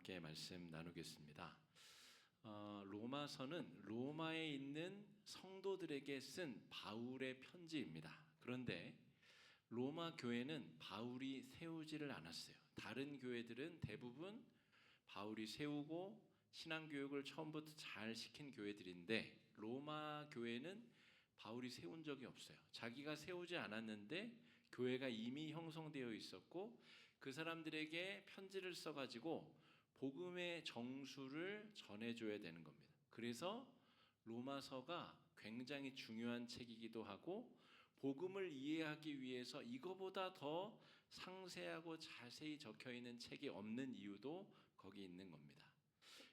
함께 말씀 나누겠습니다. 로마서는 로마에 있는 성도들에게 쓴 바울의 편지입니다. 그런데 로마 교회는 바울이 세우지를 않았어요. 다른 교회들은 대부분 바울이 세우고 신앙교육을 처음부터 잘 시킨 교회들인데 로마 교회는 바울이 세운 적이 없어요. 자기가 세우지 않았는데 교회가 이미 형성되어 있었고 그 사람들에게 편지를 써가지고 복음의 정수를 전해줘야 되는 겁니다. 그래서 로마서가 굉장히 중요한 책이기도 하고 복음을 이해하기 위해서 이거보다 더 상세하고 자세히 적혀있는 책이 없는 이유도 거기 있는 겁니다.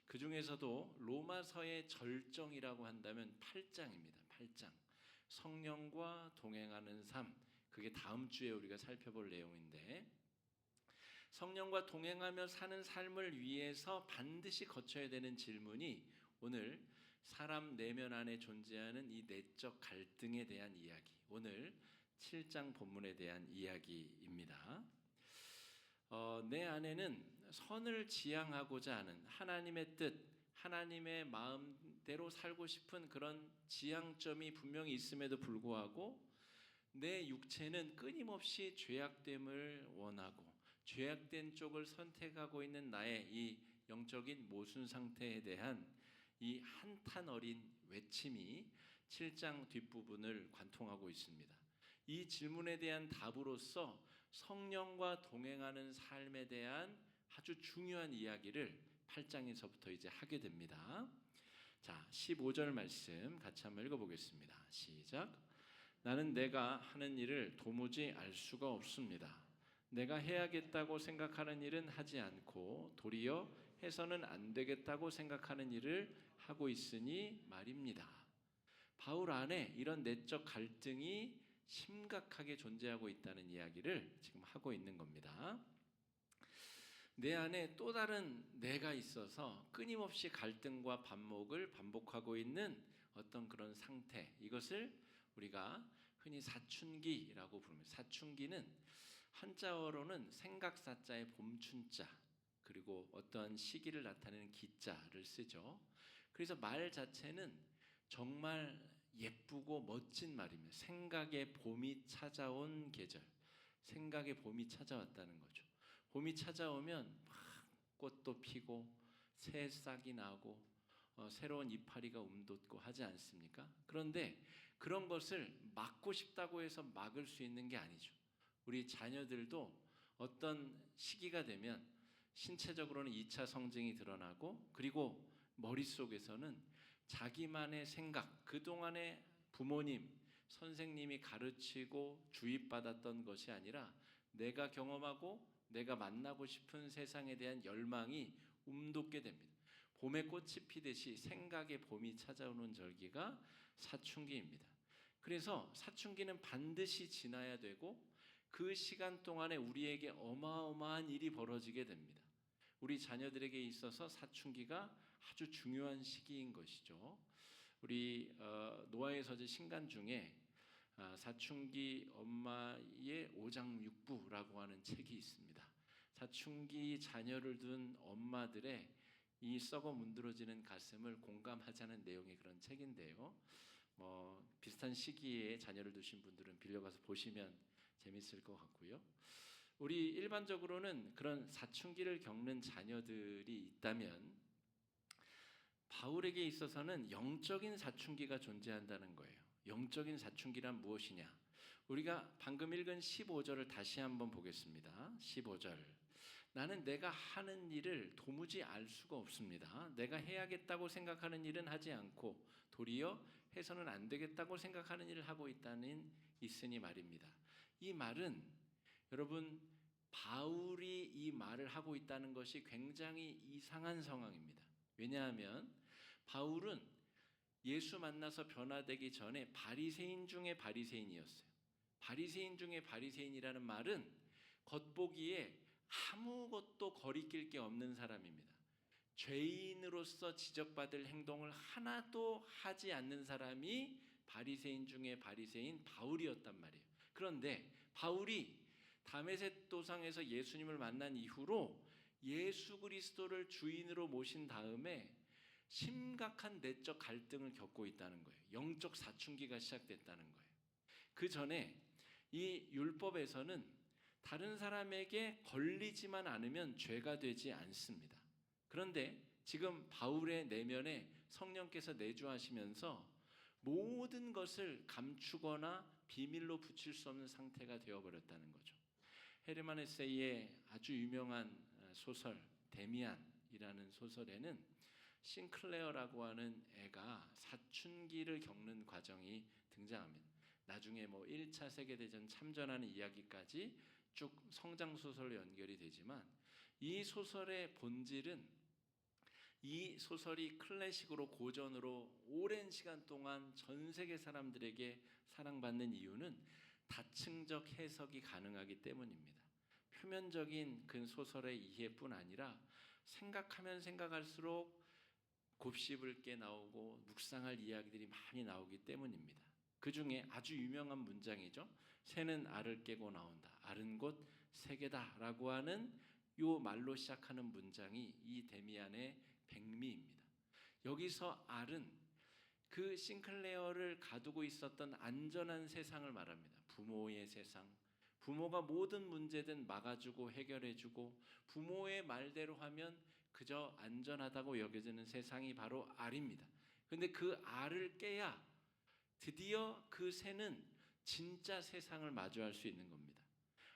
그 중에서도 로마서의 절정이라고 한다면 8장입니다. 8장. 성령과 동행하는 삶. 그게 다음 주에 우리가 살펴볼 내용인데 성령과 동행하며 사는 삶을 위해서 반드시 거쳐야 되는 질문이 오늘 사람 내면 안에 존재하는 이 내적 갈등에 대한 이야기, 오늘 7장 본문에 대한 이야기입니다. 내 안에는 선을 지향하고자 하는 하나님의 뜻, 하나님의 마음대로 살고 싶은 그런 지향점이 분명히 있음에도 불구하고 내 육체는 끊임없이 죄악됨을 원하고 죄악된 쪽을 선택하고 있는 나의 이 영적인 모순 상태에 대한 이 한탄 어린 외침이 7장 뒷부분을 관통하고 있습니다. 이 질문에 대한 답으로서 성령과 동행하는 삶에 대한 아주 중요한 이야기를 8장에서부터 이제 하게 됩니다. 자, 15절 말씀 같이 한번 읽어보겠습니다. 시작. 나는 내가 하는 일을 도무지 알 수가 없습니다. 내가 해야겠다고 생각하는 일은 하지 않고 도리어 해서는 안 되겠다고 생각하는 일을 하고 있으니 말입니다. 바울 안에 이런 내적 갈등이 심각하게 존재하고 있다는 이야기를 지금 하고 있는 겁니다. 내 안에 또 다른 내가 있어서 끊임없이 갈등과 반목을 반복하고 있는 어떤 그런 상태, 이것을 우리가 흔히 사춘기라고 부릅니다. 사춘기는 한자어로는 생각사자의 봄춘자, 그리고 어떠한 시기를 나타내는 기자를 쓰죠. 그래서 말 자체는 정말 예쁘고 멋진 말입니다. 생각의 봄이 찾아온 계절, 생각의 봄이 찾아왔다는 거죠. 봄이 찾아오면 막 꽃도 피고 새싹이 나고 새로운 이파리가 움돋고 하지 않습니까? 그런데 그런 것을 막고 싶다고 해서 막을 수 있는 게 아니죠. 우리 자녀들도 어떤 시기가 되면 신체적으로는 2차 성징이 드러나고 그리고 머릿속에서는 자기만의 생각, 그동안의 부모님, 선생님이 가르치고 주입받았던 것이 아니라 내가 경험하고 내가 만나고 싶은 세상에 대한 열망이 움돋게 됩니다. 봄에 꽃이 피듯이 생각의 봄이 찾아오는 절기가 사춘기입니다. 그래서 사춘기는 반드시 지나야 되고 그 시간 동안에 우리에게 어마어마한 일이 벌어지게 됩니다. 우리 자녀들에게 있어서 사춘기가 아주 중요한 시기인 것이죠. 우리 노아의 서재 신간 중에 사춘기 엄마의 오장육부라고 하는 책이 있습니다. 사춘기 자녀를 둔 엄마들의 이 썩어 문드러지는 가슴을 공감하자는 내용의 그런 책인데요. 비슷한 시기에 자녀를 두신 분들은 빌려가서 보시면 재밌을 것 같고요. 우리 일반적으로는 그런 사춘기를 겪는 자녀들이 있다면 바울에게 있어서는 영적인 사춘기가 존재한다는 거예요. 영적인 사춘기란 무엇이냐? 우리가 방금 읽은 15절을 다시 한번 보겠습니다. 15절. 나는 내가 하는 일을 도무지 알 수가 없습니다. 내가 해야겠다고 생각하는 일은 하지 않고 도리어 해서는 안 되겠다고 생각하는 일을 하고 있으니 말입니다. 이 말은 여러분 바울이 이 말을 하고 있다는 것이 굉장히 이상한 상황입니다. 왜냐하면 바울은 예수 만나서 변화되기 전에 바리새인 중에 바리새인이었어요. 바리새인 중에 바리새인이라는 말은 겉보기에 아무것도 거리낄 게 없는 사람입니다. 죄인으로서 지적받을 행동을 하나도 하지 않는 사람이 바리새인 중에 바리새인 바울이었단 말이에요. 그런데 바울이 다메섹 도상에서 예수님을 만난 이후로 예수 그리스도를 주인으로 모신 다음에 심각한 내적 갈등을 겪고 있다는 거예요. 영적 사춘기가 시작됐다는 거예요. 그 전에 이 율법에서는 다른 사람에게 걸리지만 않으면 죄가 되지 않습니다. 그런데 지금 바울의 내면에 성령께서 내주하시면서 모든 것을 감추거나 비밀로 붙일 수 없는 상태가 되어버렸다는 거죠. 헤르만 헤세의 아주 유명한 소설 데미안이라는 소설에는 싱클레어라고 하는 애가 사춘기를 겪는 과정이 등장합니다. 나중에 1차 세계대전 참전하는 이야기까지 쭉 성장소설로 연결이 되지만 이 소설의 본질은 이 소설이 클래식으로 고전으로 오랜 시간 동안 전 세계 사람들에게 사랑받는 이유는 다층적 해석이 가능하기 때문입니다. 표면적인 그 소설의 이해뿐 아니라 생각하면 생각할수록 곱씹을 게 나오고 묵상할 이야기들이 많이 나오기 때문입니다. 그 중에 아주 유명한 문장이죠. 새는 알을 깨고 나온다. 알은 곧 세계다 라고 하는 요 말로 시작하는 문장이 이 데미안의 백미입니다. 여기서 알은 그 싱클레어를 가두고 있었던 안전한 세상을 말합니다. 부모의 세상, 부모가 모든 문제든 막아주고 해결해주고 부모의 말대로 하면 그저 안전하다고 여겨지는 세상이 바로 알입니다. 그런데 그 알을 깨야 드디어 그 새는 진짜 세상을 마주할 수 있는 겁니다.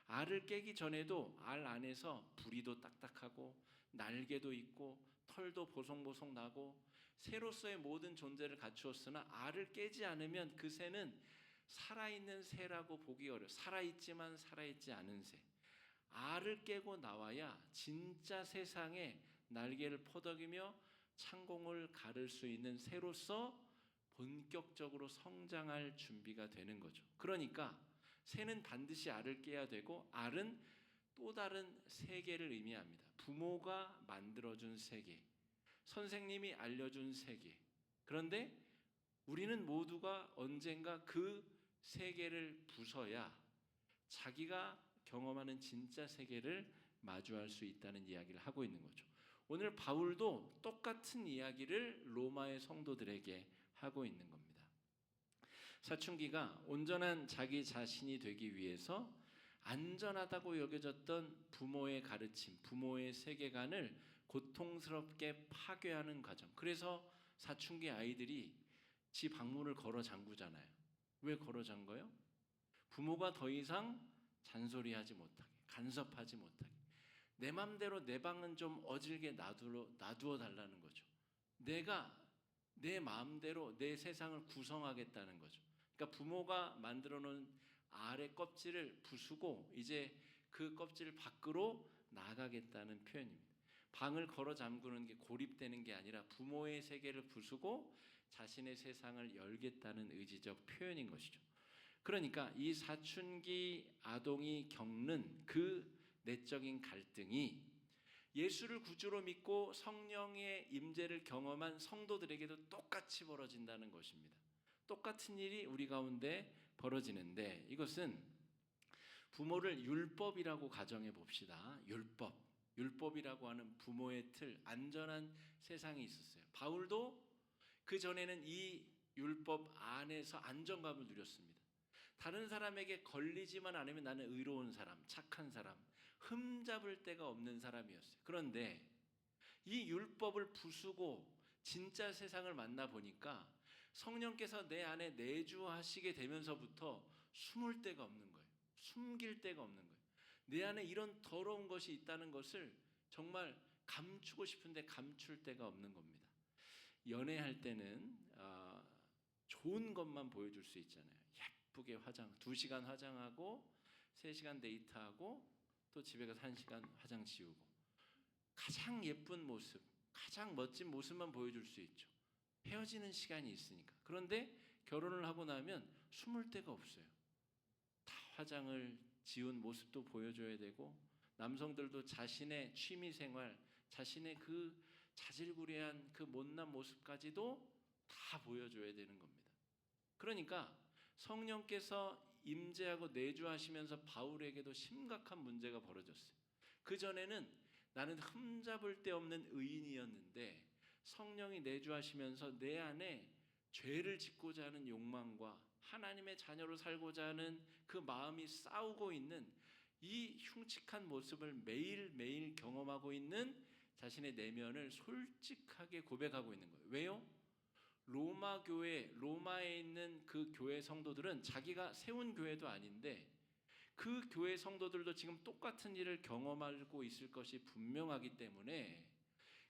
알을 깨기 전에도 알 안에서 부리도 딱딱하고 날개도 있고 털도 보송보송 나고 새로서의 모든 존재를 갖추었으나 알을 깨지 않으면 그 새는 살아있는 새라고 보기 어려워. 살아있지만 살아있지 않은 새. 알을 깨고 나와야 진짜 세상에 날개를 퍼덕이며 창공을 가를 수 있는 새로서 본격적으로 성장할 준비가 되는 거죠. 그러니까 새는 반드시 알을 깨야 되고 알은 또 다른 세계를 의미합니다. 부모가 만들어준 세계, 선생님이 알려준 세계. 그런데 우리는 모두가 언젠가 그 세계를 부숴야 자기가 경험하는 진짜 세계를 마주할 수 있다는 이야기를 하고 있는 거죠. 오늘 바울도 똑같은 이야기를 로마의 성도들에게 하고 있는 겁니다. 사춘기가 온전한 자기 자신이 되기 위해서 안전하다고 여겨졌던 부모의 가르침, 부모의 세계관을 고통스럽게 파괴하는 과정. 그래서 사춘기 아이들이 지 방문을 걸어 잠그잖아요. 왜 걸어 잠궈요? 부모가 더 이상 잔소리하지 못하게, 간섭하지 못하게. 내 맘대로 내 방은 좀 어질게 놔두어 달라는 거죠. 내가 내 마음대로 내 세상을 구성하겠다는 거죠. 그러니까 부모가 만들어 놓은 알의 껍질을 부수고 이제 그 껍질을 밖으로 나가겠다는 표현입니다. 방을 걸어 잠그는 게 고립되는 게 아니라 부모의 세계를 부수고 자신의 세상을 열겠다는 의지적 표현인 것이죠. 그러니까 이 사춘기 아동이 겪는 그 내적인 갈등이 예수를 구주로 믿고 성령의 임재를 경험한 성도들에게도 똑같이 벌어진다는 것입니다. 똑같은 일이 우리 가운데 벌어지는데 이것은 부모를 율법이라고 가정해 봅시다. 율법이라고 하는 부모의 틀, 안전한 세상이 있었어요. 바울도 그 전에는 이 율법 안에서 안정감을 누렸습니다. 다른 사람에게 걸리지만 않으면 나는 의로운 사람, 착한 사람, 흠잡을 데가 없는 사람이었어요. 그런데 이 율법을 부수고 진짜 세상을 만나 보니까 성령께서 내 안에 내주하시게 되면서부터 숨을 데가 없는 거예요. 숨길 데가 없는 거예요. 내 안에 이런 더러운 것이 있다는 것을 정말 감추고 싶은데 감출 데가 없는 겁니다. 연애할 때는 좋은 것만 보여줄 수 있잖아요. 예쁘게 2시간 화장하고 3시간 데이트하고 또 집에 가서 1시간 화장 지우고 가장 예쁜 모습, 가장 멋진 모습만 보여줄 수 있죠. 헤어지는 시간이 있으니까. 그런데 결혼을 하고 나면 숨을 데가 없어요. 다 화장을 지운 모습도 보여줘야 되고 남성들도 자신의 취미생활, 자신의 그 자질구레한 그 못난 모습까지도 다 보여줘야 되는 겁니다. 그러니까 성령께서 임재하고 내주하시면서 바울에게도 심각한 문제가 벌어졌어요. 그전에는 나는 흠잡을 데 없는 의인이었는데 성령이 내주하시면서 내 안에 죄를 짓고자 하는 욕망과 하나님의 자녀로 살고자 하는 그 마음이 싸우고 있는 이 흉측한 모습을 매일매일 경험하고 있는 자신의 내면을 솔직하게 고백하고 있는 거예요. 왜요? 로마 교회, 로마에 있는 그 교회 성도들은 자기가 세운 교회도 아닌데 그 교회 성도들도 지금 똑같은 일을 경험하고 있을 것이 분명하기 때문에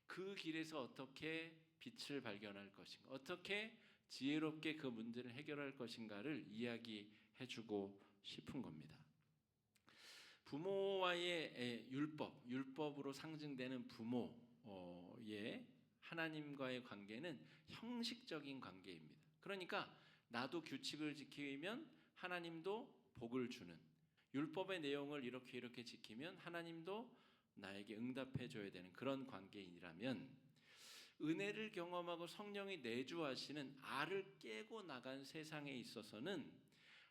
그 길에서 어떻게 빛을 발견할 것인가, 어떻게 지혜롭게 그 문제를 해결할 것인가를 이야기해주고 싶은 겁니다. 부모와의 율법으로 상징되는 부모의 하나님과의 관계는 형식적인 관계입니다. 그러니까 나도 규칙을 지키면 하나님도 복을 주는, 율법의 내용을 이렇게 지키면 하나님도 나에게 응답해 줘야 되는 그런 관계이라면, 은혜를 경험하고 성령이 내주하시는 알을 깨고 나간 세상에 있어서는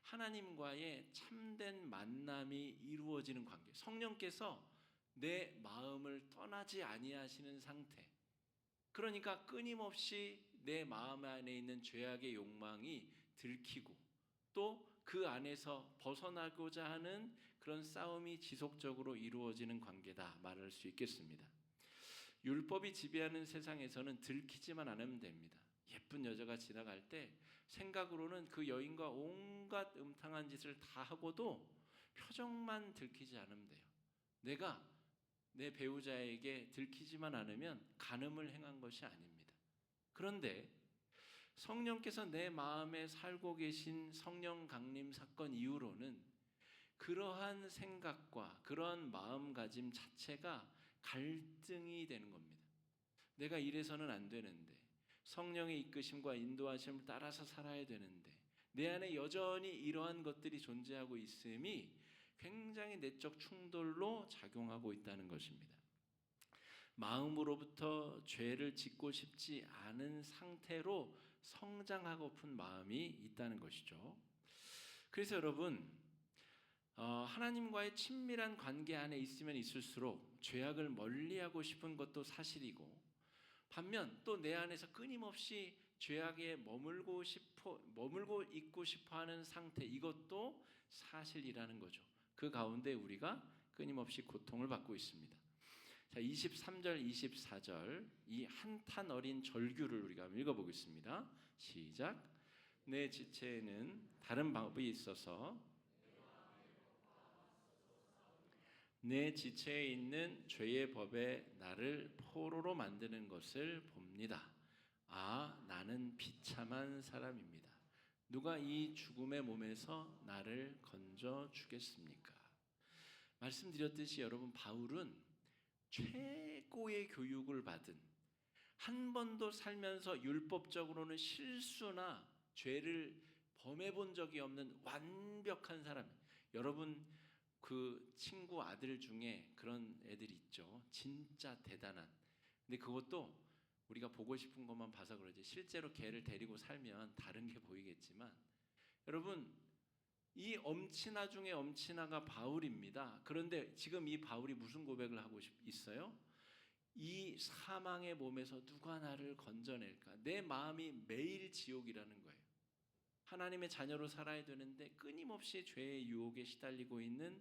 하나님과의 참된 만남이 이루어지는 관계, 성령께서 내 마음을 떠나지 아니하시는 상태, 그러니까 끊임없이 내 마음 안에 있는 죄악의 욕망이 들키고 또 그 안에서 벗어나고자 하는 그런 싸움이 지속적으로 이루어지는 관계다 말할 수 있겠습니다. 율법이 지배하는 세상에서는 들키지만 않으면 됩니다. 예쁜 여자가 지나갈 때 생각으로는 그 여인과 온갖 음탕한 짓을 다 하고도 표정만 들키지 않으면 돼요. 내가 내 배우자에게 들키지만 않으면 간음을 행한 것이 아닙니다. 그런데 성령께서 내 마음에 살고 계신 성령 강림 사건 이후로는 그러한 생각과 그러한 마음가짐 자체가 갈등이 되는 겁니다. 내가 이래서는 안 되는데, 성령의 이끄심과 인도하심을 따라서 살아야 되는데 내 안에 여전히 이러한 것들이 존재하고 있음이 굉장히 내적 충돌로 작용하고 있다는 것입니다. 마음으로부터 죄를 짓고 싶지 않은 상태로 성장하고픈 마음이 있다는 것이죠. 그래서 여러분, 하나님과의 친밀한 관계 안에 있으면 있을수록 죄악을 멀리하고 싶은 것도 사실이고, 반면 또 내 안에서 끊임없이 죄악에 머물고 있고 싶어하는 상태, 이것도 사실이라는 거죠. 그 가운데 우리가 끊임없이 고통을 받고 있습니다. 자, 23절, 24절 이 한탄 어린 절규를 우리가 읽어보겠습니다. 시작. 내 지체에는 다른 방법이 있어서 내 지체에 있는 죄의 법에 나를 포로로 만드는 것을 봅니다. 아, 나는 비참한 사람입니다. 누가 이 죽음의 몸에서 나를 건져 주겠습니까? 말씀드렸듯이 여러분, 바울은 최고의 교육을 받은, 한 번도 살면서 율법적으로는 실수나 죄를 범해 본 적이 없는 완벽한 사람. 여러분, 그 친구 아들 중에 그런 애들이 있죠. 진짜 대단한. 근데 그것도 우리가 보고 싶은 것만 봐서 그러지 실제로 걔를 데리고 살면 다른 게 보이겠지만, 여러분, 이 엄친아 중에 엄친아가 바울입니다. 그런데 지금 이 바울이 무슨 고백을 하고 있어요? 이 사망의 몸에서 누가 나를 건져낼까? 내 마음이 매일 지옥이라는 거예요. 하나님의 자녀로 살아야 되는데 끊임없이 죄의 유혹에 시달리고 있는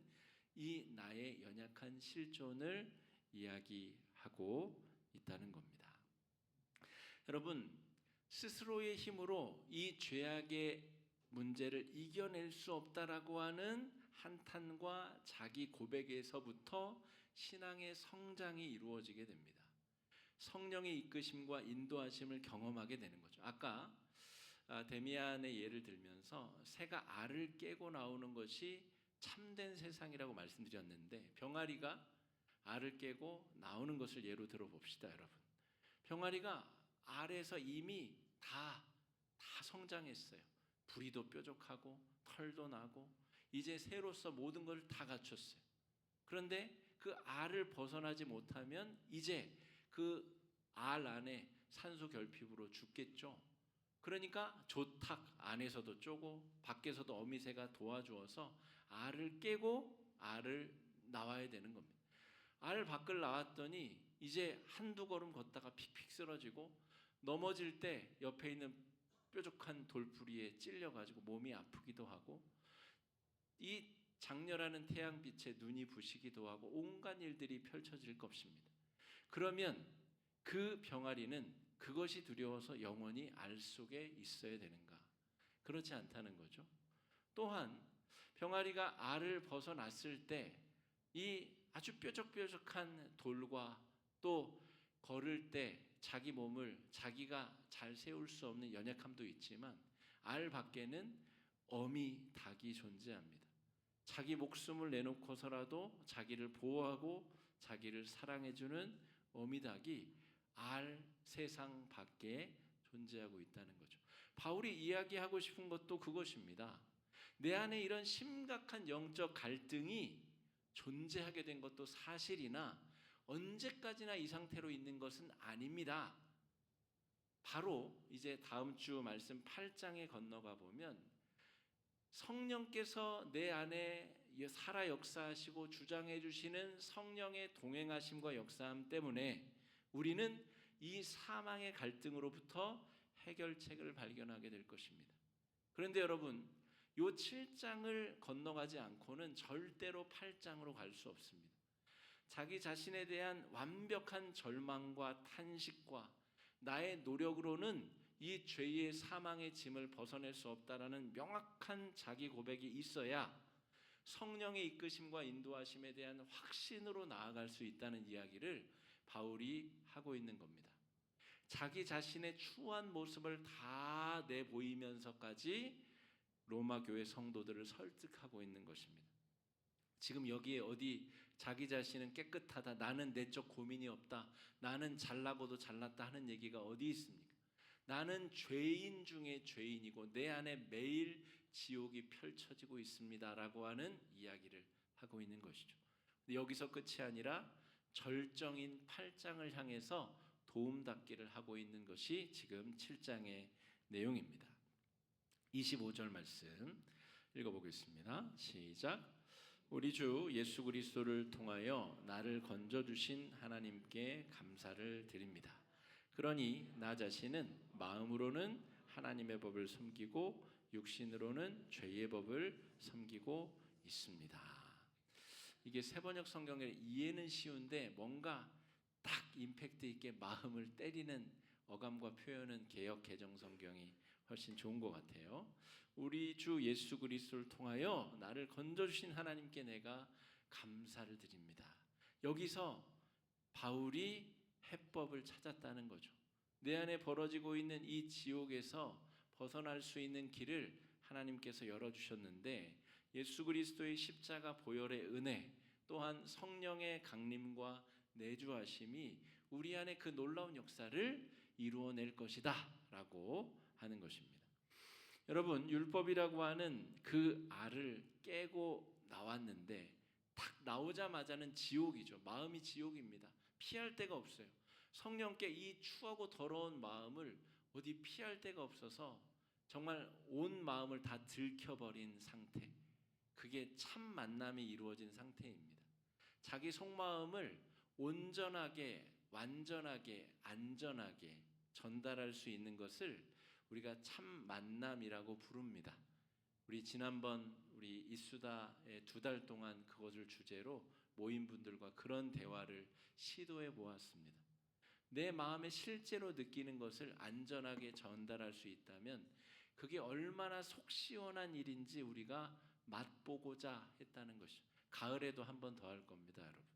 이 나의 연약한 실존을 이야기하고 있다는 겁니다. 여러분, 스스로의 힘으로 이 죄악의 문제를 이겨낼 수 없다라고 하는 한탄과 자기 고백에서부터 신앙의 성장이 이루어지게 됩니다. 성령의 이끄심과 인도하심을 경험하게 되는 거죠. 아까 데미안의 예를 들면서 새가 알을 깨고 나오는 것이 참된 세상이라고 말씀드렸는데, 병아리가 알을 깨고 나오는 것을 예로 들어봅시다. 여러분, 병아리가 알에서 이미 다 성장했어요. 부리도 뾰족하고 털도 나고 이제 새로서 모든 걸 다 갖췄어요. 그런데 그 알을 벗어나지 못하면 이제 그 알 안에 산소 결핍으로 죽겠죠. 그러니까 조탁 안에서도 쪼고 밖에서도 어미새가 도와주어서 알을 깨고 알을 나와야 되는 겁니다. 알 밖을 나왔더니 이제 한두 걸음 걷다가 픽픽 쓰러지고 넘어질 때 옆에 있는 뾰족한 돌부리에 찔려가지고 몸이 아프기도 하고 이 장렬하는 태양빛에 눈이 부시기도 하고 온갖 일들이 펼쳐질 것입니다. 그러면 그 병아리는 그것이 두려워서 영원히 알 속에 있어야 되는가? 그렇지 않다는 거죠. 또한 병아리가 알을 벗어났을 때 이 아주 뾰족뾰족한 돌과 또 걸을 때 자기 몸을 자기가 잘 세울 수 없는 연약함도 있지만 알 밖에는 어미 닭이 존재합니다. 자기 목숨을 내놓고서라도 자기를 보호하고 자기를 사랑해주는 어미 닭이 알 세상 밖에 존재하고 있다는 거죠. 바울이 이야기하고 싶은 것도 그것입니다. 내 안에 이런 심각한 영적 갈등이 존재하게 된 것도 사실이나 언제까지나 이 상태로 있는 것은 아닙니다. 바로 이제 다음 주 말씀 8장에 건너가 보면 성령께서 내 안에 살아 역사하시고 주장해 주시는 성령의 동행하심과 역사함 때문에 우리는 이 사망의 갈등으로부터 해결책을 발견하게 될 것입니다. 그런데 여러분, 이 7장을 건너가지 않고는 절대로 8장으로 갈 수 없습니다. 자기 자신에 대한 완벽한 절망과 탄식과 나의 노력으로는 이 죄의 사망의 짐을 벗어낼 수 없다라는 명확한 자기 고백이 있어야 성령의 이끄심과 인도하심에 대한 확신으로 나아갈 수 있다는 이야기를 바울이 하고 있는 겁니다. 자기 자신의 추한 모습을 다 내보이면서까지 로마 교회 성도들을 설득하고 있는 것입니다. 지금 여기에 어디 자기 자신은 깨끗하다, 나는 내적 고민이 없다, 나는 잘나고도 잘났다 하는 얘기가 어디 있습니까? 나는 죄인 중에 죄인이고 내 안에 매일 지옥이 펼쳐지고 있습니다라고 하는 이야기를 하고 있는 것이죠. 여기서 끝이 아니라 절정인 8장을 향해서 도움닫기를 하고 있는 것이 지금 7장의 내용입니다. 25절 말씀 읽어보겠습니다. 시작. 우리 주 예수 그리스도를 통하여 나를 건져주신 하나님께 감사를 드립니다. 그러니 나 자신은 마음으로는 하나님의 법을 섬기고 육신으로는 죄의 법을 섬기고 있습니다. 이게 세번역 성경의 이해는 쉬운데 뭔가 딱 임팩트 있게 마음을 때리는 어감과 표현은 개역 개정 성경이 훨씬 좋은 것 같아요. 우리 주 예수 그리스도를 통하여 나를 건져주신 하나님께 내가 감사를 드립니다. 여기서 바울이 해법을 찾았다는 거죠. 내 안에 벌어지고 있는 이 지옥에서 벗어날 수 있는 길을 하나님께서 열어주셨는데 예수 그리스도의 십자가 보혈의 은혜 또한 성령의 강림과 내주하심이 우리 안에 그 놀라운 역사를 이루어낼 것이다 라고 하는 것입니다. 여러분, 율법이라고 하는 그 알을 깨고 나왔는데 딱 나오자마자는 지옥이죠. 마음이 지옥입니다. 피할 데가 없어요. 성령께 이 추하고 더러운 마음을 어디 피할 데가 없어서 정말 온 마음을 다 들켜버린 상태, 그게 참 만남이 이루어진 상태입니다. 자기 속마음을 온전하게, 완전하게, 안전하게 전달할 수 있는 것을 우리가 참 만남이라고 부릅니다. 우리 지난번 우리 이수다의 2달 동안 그것을 주제로 모인 분들과 그런 대화를 시도해 보았습니다. 내 마음에 실제로 느끼는 것을 안전하게 전달할 수 있다면 그게 얼마나 속 시원한 일인지 우리가 맛보고자 했다는 것이죠. 가을에도 한 번 더 할 겁니다, 여러분.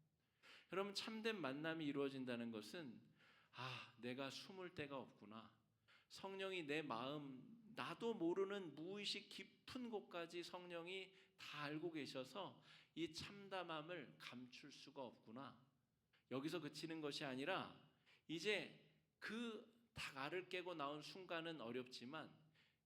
여러분, 참된 만남이 이루어진다는 것은 내가 숨을 데가 없구나. 성령이 내 마음, 나도 모르는 무의식 깊은 곳까지 성령이 다 알고 계셔서 이 참담함을 감출 수가 없구나. 여기서 그치는 것이 아니라 이제 그 닭 알을 깨고 나온 순간은 어렵지만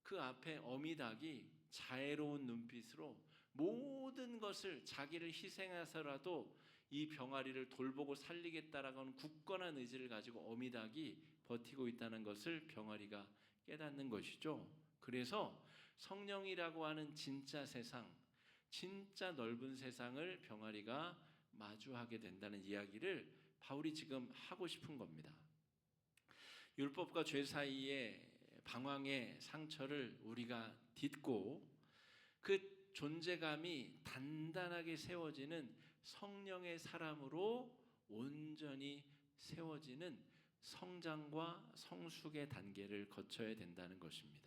그 앞에 어미닭이 자애로운 눈빛으로 모든 것을 자기를 희생해서라도 이 병아리를 돌보고 살리겠다라고 하는 굳건한 의지를 가지고 어미닭이 버티고 있다는 것을 병아리가 깨닫는 것이죠. 그래서 성령이라고 하는 진짜 세상, 진짜 넓은 세상을 병아리가 마주하게 된다는 이야기를 바울이 지금 하고 싶은 겁니다. 율법과 죄 사이의 방황의 상처를 우리가 딛고 그 존재감이 단단하게 세워지는 성령의 사람으로 온전히 세워지는 성장과 성숙의 단계를 거쳐야 된다는 것입니다.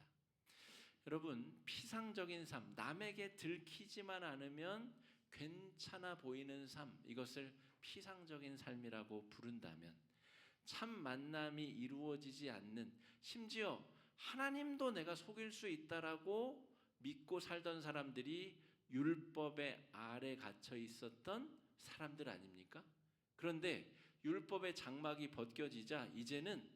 여러분, 피상적인 삶, 남에게 들키지만 않으면 괜찮아 보이는 삶, 이것을 피상적인 삶이라고 부른다면, 참 만남이 이루어지지 않는, 심지어 하나님도 내가 속일 수 있다라고 믿고 살던 사람들이 율법의 아래 갇혀 있었던 사람들 아닙니까? 그런데 율법의 장막이 벗겨지자 이제는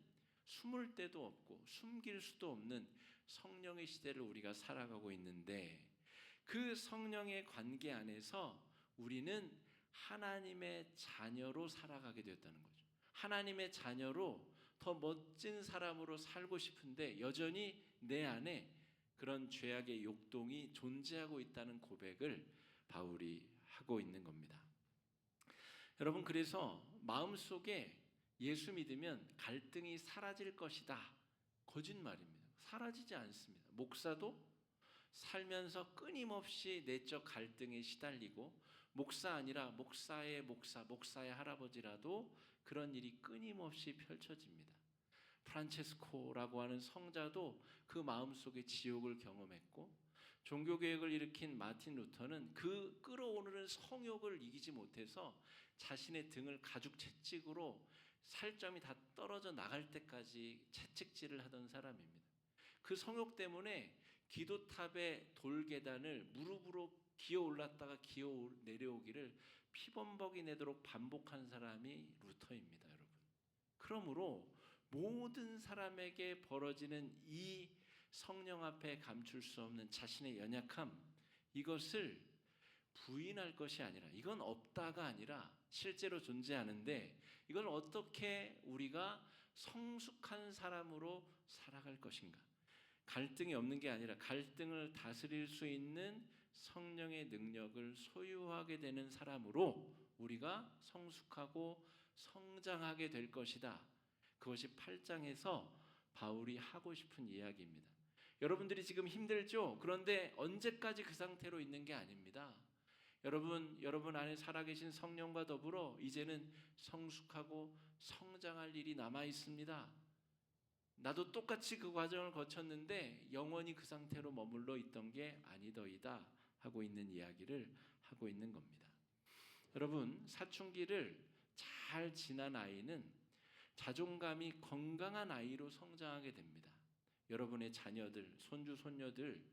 숨을 데도 없고 숨길 수도 없는 성령의 시대를 우리가 살아가고 있는데, 그 성령의 관계 안에서 우리는 하나님의 자녀로 살아가게 되었다는 거죠. 하나님의 자녀로 더 멋진 사람으로 살고 싶은데 여전히 내 안에 그런 죄악의 욕동이 존재하고 있다는 고백을 바울이 하고 있는 겁니다. 여러분, 그래서 마음속에 예수 믿으면 갈등이 사라질 것이다, 거짓말입니다. 사라지지 않습니다. 목사도 살면서 끊임없이 내적 갈등에 시달리고, 목사 아니라 목사의 목사, 목사의 할아버지라도 그런 일이 끊임없이 펼쳐집니다. 프란체스코라고 하는 성자도 그 마음속에 지옥을 경험했고, 종교개혁을 일으킨 마틴 루터는 그 끌어오르는 성욕을 이기지 못해서 자신의 등을 가죽 채찍으로 살점이 다 떨어져 나갈 때까지 채찍질을 하던 사람입니다. 그 성욕 때문에 기도탑의 돌계단을 무릎으로 기어 올랐다가 기어 내려오기를 피범벅이 내도록 반복한 사람이 루터입니다, 여러분. 그러므로 모든 사람에게 벌어지는 이 성령 앞에 감출 수 없는 자신의 연약함, 이것을 부인할 것이 아니라, 이건 없다가 아니라 실제로 존재하는데, 이걸 어떻게 우리가 성숙한 사람으로 살아갈 것인가. 갈등이 없는 게 아니라 갈등을 다스릴 수 있는 성령의 능력을 소유하게 되는 사람으로 우리가 성숙하고 성장하게 될 것이다. 그것이 8장에서 바울이 하고 싶은 이야기입니다. 여러분들이 지금 힘들죠? 그런데 언제까지 그 상태로 있는 게 아닙니다. 여러분 안에 살아계신 성령과 더불어 이제는 성숙하고 성장할 일이 남아 있습니다. 나도 똑같이 그 과정을 거쳤는데 영원히 그 상태로 머물러 있던 게 아니더이다 하고 있는 이야기를 하고 있는 겁니다. 여러분, 사춘기를 잘 지난 아이는 자존감이 건강한 아이로 성장하게 됩니다. 여러분의 자녀들, 손주, 손녀들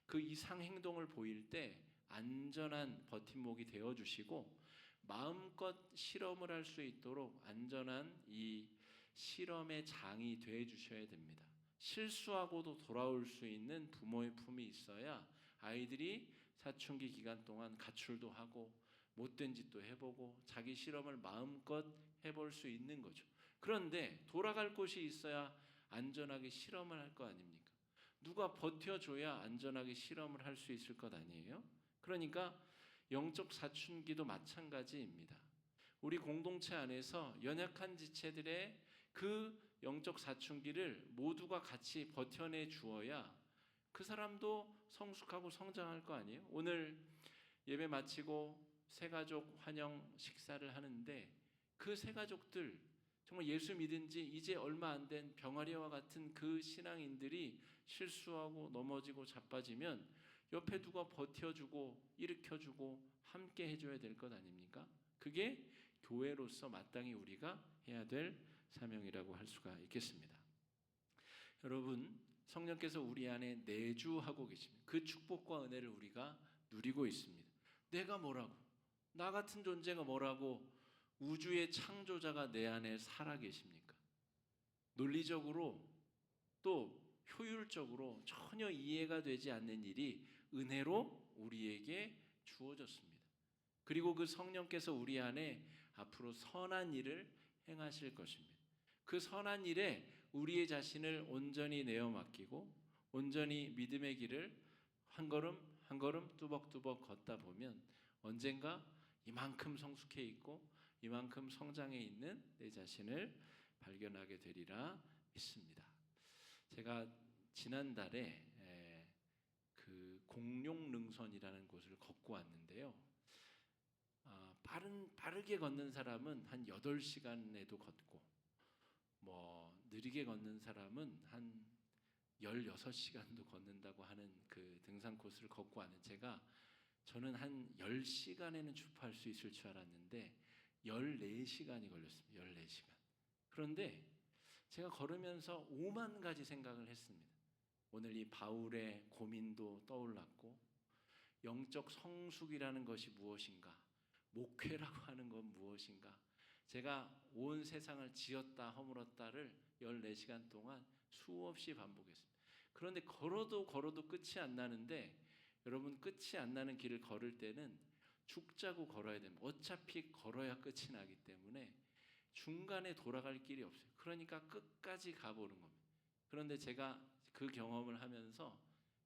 그 이상 행동을 보일 때 안전한 버팀목이 되어주시고, 마음껏 실험을 할 수 있도록 안전한 이 실험의 장이 되어주셔야 됩니다. 실수하고도 돌아올 수 있는 부모의 품이 있어야 아이들이 사춘기 기간 동안 가출도 하고 못된 짓도 해보고 자기 실험을 마음껏 해볼 수 있는 거죠. 그런데 돌아갈 곳이 있어야 안전하게 실험을 할 거 아닙니까? 누가 버텨줘야 안전하게 실험을 할 수 있을 것 아니에요? 그러니까 영적 사춘기도 마찬가지입니다. 우리 공동체 안에서 연약한 지체들의 그 영적 사춘기를 모두가 같이 버텨내 주어야 그 사람도 성숙하고 성장할 거 아니에요? 오늘 예배 마치고 새가족 환영 식사를 하는데 그 새가족들, 정말 예수 믿은 지 이제 얼마 안 된 병아리와 같은 그 신앙인들이 실수하고 넘어지고 자빠지면 옆에 누가 버텨주고 일으켜주고 함께 해줘야 될 것 아닙니까? 그게 교회로서 마땅히 우리가 해야 될 사명이라고 할 수가 있겠습니다. 여러분, 성령께서 우리 안에 내주하고 계십니다. 그 축복과 은혜를 우리가 누리고 있습니다. 내가 뭐라고, 나 같은 존재가 뭐라고 우주의 창조자가 내 안에 살아 계십니까? 논리적으로 또 효율적으로 전혀 이해가 되지 않는 일이 은혜로 우리에게 주어졌습니다. 그리고 그 성령께서 우리 안에 앞으로 선한 일을 행하실 것입니다. 그 선한 일에 우리의 자신을 온전히 내어 맡기고 온전히 믿음의 길을 한 걸음 한 걸음 뚜벅뚜벅 걷다 보면 언젠가 이만큼 성숙해 있고 이만큼 성장해 있는 내 자신을 발견하게 되리라 믿습니다. 제가 지난달에 그 공룡능선이라는 곳을 걷고 왔는데요. 빠르게 걷는 사람은 한 8시간에도 걷고 느리게 걷는 사람은 한 16시간도 걷는다고 하는 그 등산 코스를 걷고 왔는 저는 한 10시간에는 주파할 수 있을 줄 알았는데 14시간이 걸렸습니다. 14시간. 그런데 제가 걸으면서 5만 가지 생각을 했습니다. 오늘 이 바울의 고민도 떠올랐고, 영적 성숙이라는 것이 무엇인가, 목회라고 하는 건 무엇인가, 제가 온 세상을 지었다 허물었다를 14시간 동안 수없이 반복했습니다. 그런데 걸어도 끝이 안 나는데, 여러분, 끝이 안 나는 길을 걸을 때는 죽자고 걸어야 됩니다. 어차피 걸어야 끝이 나기 때문에 중간에 돌아갈 길이 없어요. 그러니까 끝까지 가보는 겁니다. 그런데 제가 그 경험을 하면서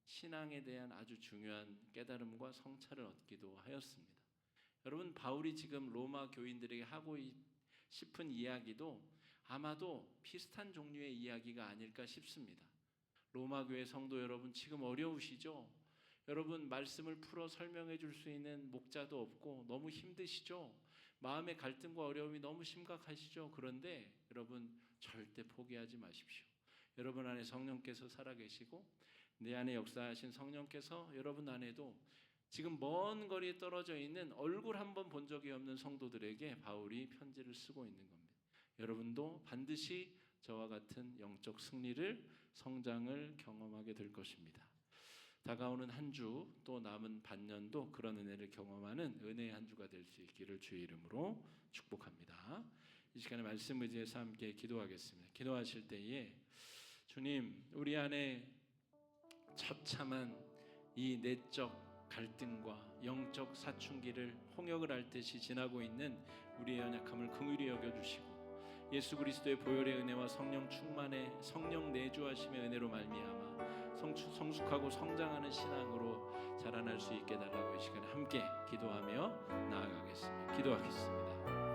신앙에 대한 아주 중요한 깨달음과 성찰을 얻기도 하였습니다. 여러분, 바울이 지금 로마 교인들에게 하고 싶은 이야기도 아마도 비슷한 종류의 이야기가 아닐까 싶습니다. 로마 교회 성도 여러분, 지금 어려우시죠? 여러분, 말씀을 풀어 설명해 줄 수 있는 목자도 없고 너무 힘드시죠? 마음의 갈등과 어려움이 너무 심각하시죠? 그런데 여러분, 절대 포기하지 마십시오. 여러분 안에 성령께서 살아계시고 내 안에 역사하신 성령께서 여러분 안에도 지금 먼 거리에 떨어져 있는 얼굴 한번 본 적이 없는 성도들에게 바울이 편지를 쓰고 있는 겁니다. 여러분도 반드시 저와 같은 영적 승리를, 성장을 경험하게 될 것입니다. 다가오는 한 주, 또 남은 반년도 그런 은혜를 경험하는 은혜의 한 주가 될 수 있기를 주의 이름으로 축복합니다. 이 시간에 말씀 의지해서 함께 기도하겠습니다. 기도하실 때에 주님, 우리 안에 처참한 이 내적 갈등과 영적 사춘기를 홍역을 앓듯이 지나고 있는 우리의 연약함을 긍휼히 여겨주시고, 예수 그리스도의 보혈의 은혜와 성령 충만의 성령 내주하심의 은혜로 말미암아 성숙하고 성장하는 신앙으로 자라날 수 있게 달라고 이 시간에 함께 기도하며 나아가겠습니다. 기도하겠습니다.